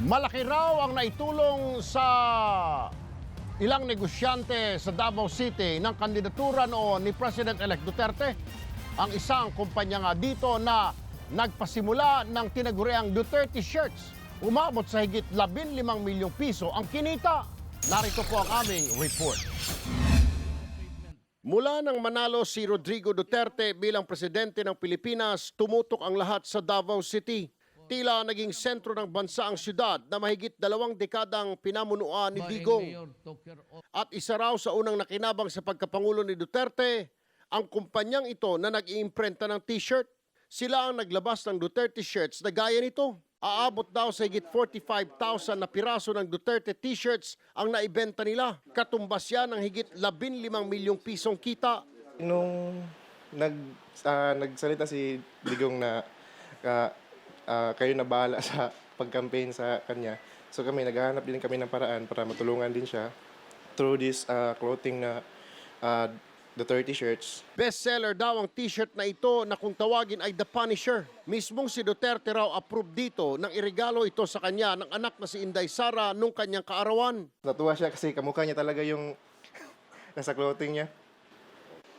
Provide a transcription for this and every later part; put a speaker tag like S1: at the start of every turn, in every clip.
S1: Malaki raw ang naitulong sa ilang negosyante sa Davao City ng kandidatura noon ni President-elect Duterte. Ang isang kumpanya nga dito na nagpasimula ng tinaguriang Duterte shirts. Umabot sa higit 15 milyong piso ang kinita. Narito po ang aming report. Mula nang manalo si Rodrigo Duterte bilang presidente ng Pilipinas, tumutok ang lahat sa Davao City. Tila naging sentro ng bansa ang syudad na mahigit 2 dekadang pinamunuan ni Digong. At isa raw sa unang nakinabang sa pagkapangulo ni Duterte, ang kumpanyang ito na nag-iimprenta ng t-shirt. Sila ang naglabas ng Duterte shirts na gaya nito. Aabot daw sa higit 45,000 na piraso ng Duterte t-shirts ang naibenta nila. Katumbas yan ng higit 15 milyong pisong kita.
S2: Nung nagsalita si Digong na kayo na bahala sa pag-campaign sa kanya. So kami, naghahanap din kami ng paraan para matulungan din siya through this clothing na Duterte shirts.
S1: Bestseller daw ang t-shirt na ito na kung tawagin ay The Punisher. Mismong si Duterte raw approve dito nang iregalo ito sa kanya ng anak na si Inday Sara nung kanyang kaarawan.
S2: Natuwa siya kasi kamukha niya talaga yung nasa clothing niya.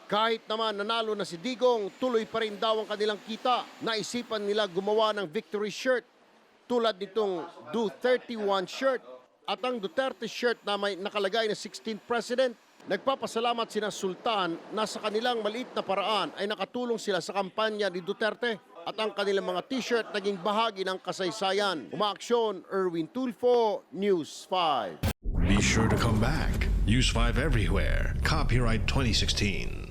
S1: Kahit naman nanalo na si Digong, tuloy pa rin daw ang kanilang kita. Naisipan nila gumawa ng victory shirt tulad nitong Do 31 shirt at ang Duterte shirt na may nakalagay na 16th President. Nagpapasalamat sina Sultan na sa kanilang maliit na paraan ay nakatulong sila sa kampanya ni Duterte at ang kanilang mga t-shirt naging bahagi ng kasaysayan. Umaaksyon, Erwin Tulfo, News 5.
S3: Be sure to come back. Use 5 everywhere. Copyright 2016.